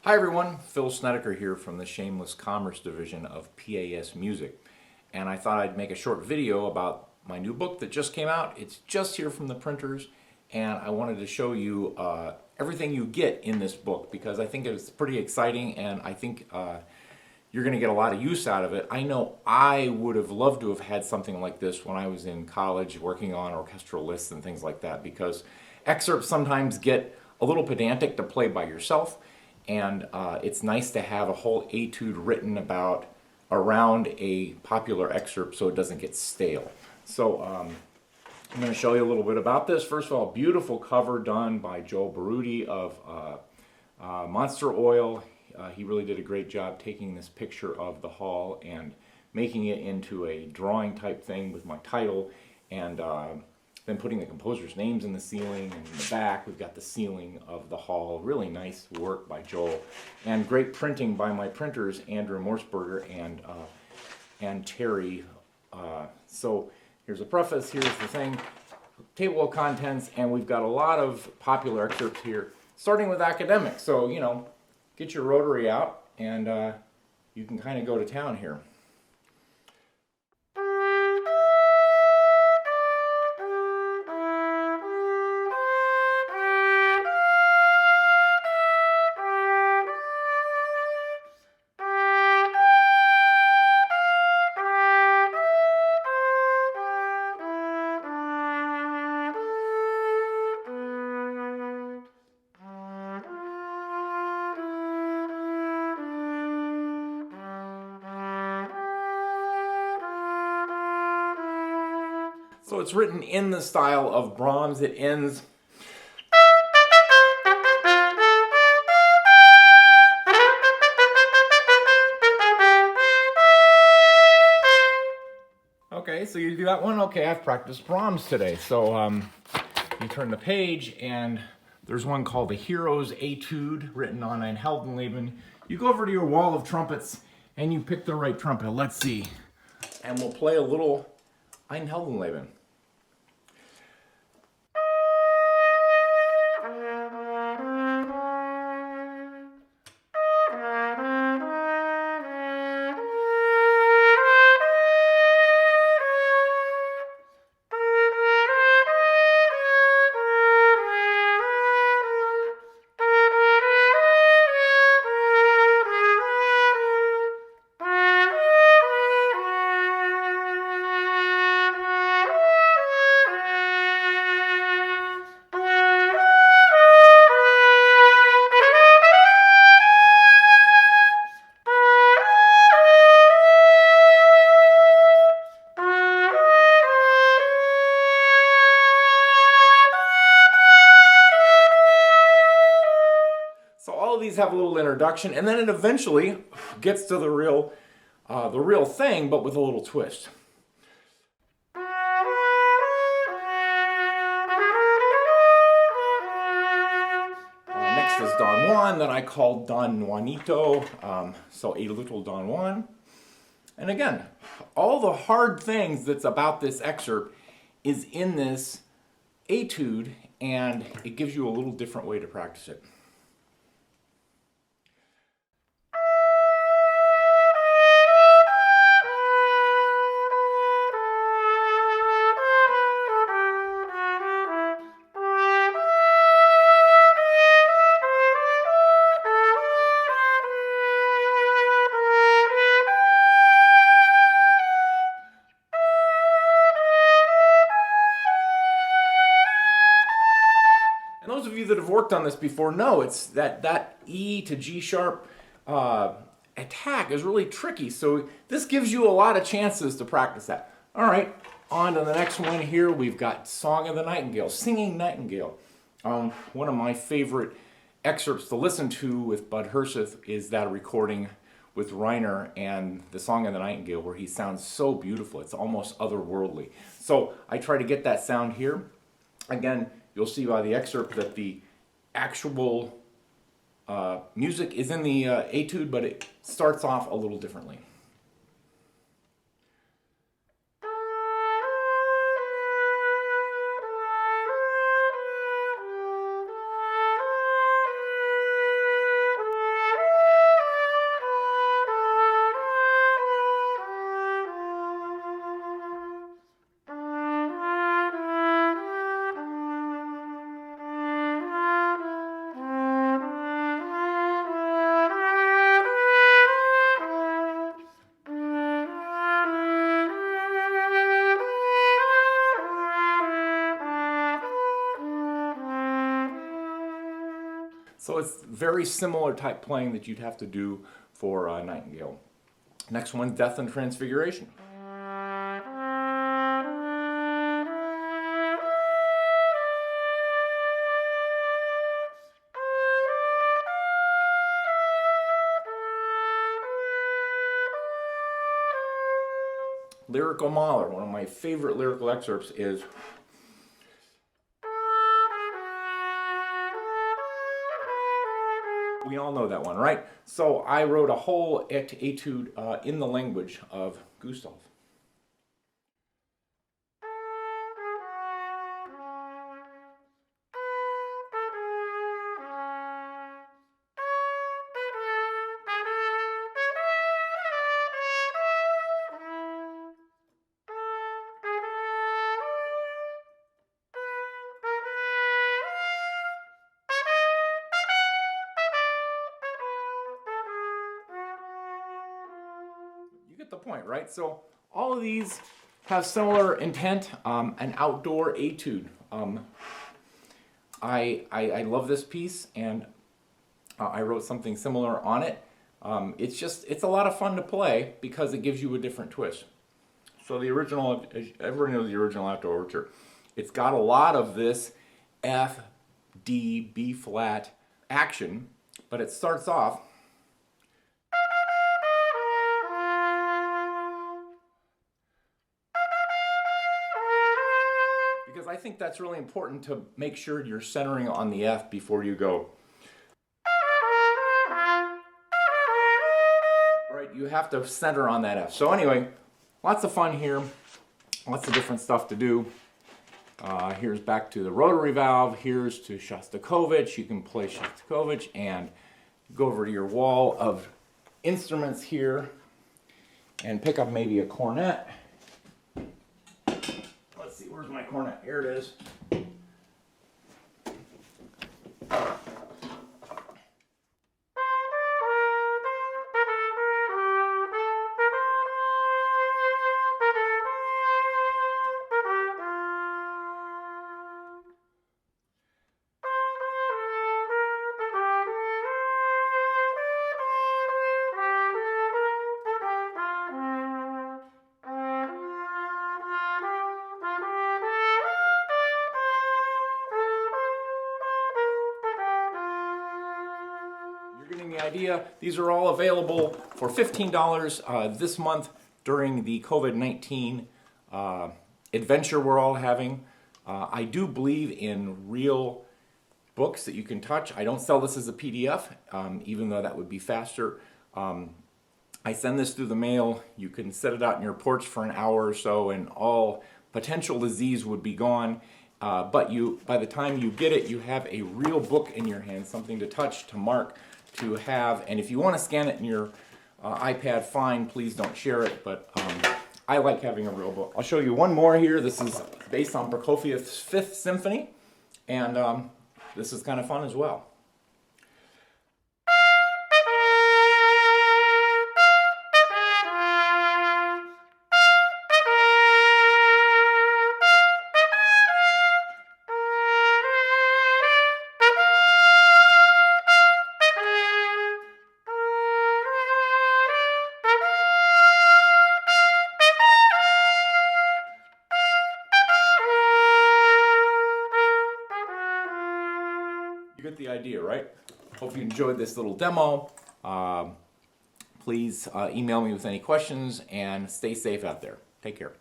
Hi everyone, Phil Snedecor here from the Shameless Commerce Division of PAS Music. And I thought I'd make a short video about my new book that just came out. It's just here from the printers, and I wanted to show you everything you get in this book because I think it's pretty exciting, and I think you're going to get a lot of use out of it. I know I would have loved to have had something like this when I was in college working on orchestral lists and things like that, because excerpts sometimes get a little pedantic to play by yourself. And it's nice to have a whole etude written around a popular excerpt so it doesn't get stale. So I'm going to show you a little bit about this. First of all, beautiful cover done by Joe Baruti of Monster Oil. He really did a great job taking this picture of the hall and making it into a drawing type thing with my title, and then putting the composers' names in the ceiling, and in the back we've got the ceiling of the hall. Really nice work by Joel, and great printing by my printers, Andrew Morsberger and Terry. So here's a preface, here's the thing, table of contents, and we've got a lot of popular excerpts here, starting with academics. So, you know, get your rotary out, and you can kind of go to town here. So it's written in the style of Brahms. It ends. Okay, so you do that one? Okay, I've practiced Brahms today. So you turn the page, and there's one called the Heroes Etude, written on Einheldenleben. You go over to your wall of trumpets, and you pick the right trumpet. Let's see. And we'll play a little Einheldenleben. These have a little introduction, and then it eventually gets to the real thing, but with a little twist. Next is Don Juan, that I called Don Juanito, so a little Don Juan. And again, all the hard things that's about this excerpt is in this etude, and it gives you a little different way to practice it. And those of you that have worked on this before know it's that E to G sharp attack is really tricky. So this gives you a lot of chances to practice that. All right, on to the next one here. We've got Song of the Nightingale, Singing Nightingale. One of my favorite excerpts to listen to with Bud Herseth is that recording with Reiner and the Song of the Nightingale, where he sounds so beautiful. It's almost otherworldly. So I try to get that sound here. Again, you'll see by the excerpt that the actual music is in the etude, but it starts off a little differently. So it's very similar type playing that you'd have to do for Nightingale. Next one, Death and Transfiguration. Lyrical Mahler, one of my favorite lyrical excerpts is we all know that one, right? So I wrote a whole etude in the language of Gustav. You get the point, right? So all of these have similar intent, an outdoor etude. I love this piece, and I wrote something similar on it. It's a lot of fun to play because it gives you a different twist. So the original, everybody knows the original Outdoor Overture. It's got a lot of this F, D, B flat action, but it starts off because I think that's really important to make sure you're centering on the F before you go. Right, you have to center on that F. So anyway, lots of fun here, lots of different stuff to do. Here's back to the rotary valve, here's to Shostakovich. You can play Shostakovich and go over to your wall of instruments here and pick up maybe a cornet. Let's see, where's my cornet? Here it is. Getting the idea. These are all available for $15 this month during the COVID-19 adventure we're all having. I do believe in real books that you can touch. I don't sell this as a PDF, even though that would be faster. I send this through the mail. You can set it out in your porch for an hour or so and all potential disease would be gone. But by the time you get it, you have a real book in your hand, something to touch, to mark, to have. And if you want to scan it in your iPad, fine, please don't share it. But I like having a real book. I'll show you one more here. This is based on Prokofiev's Fifth Symphony. And this is kind of fun as well. You get the idea, right? Hope you enjoyed this little demo. Please email me with any questions and stay safe out there. Take care.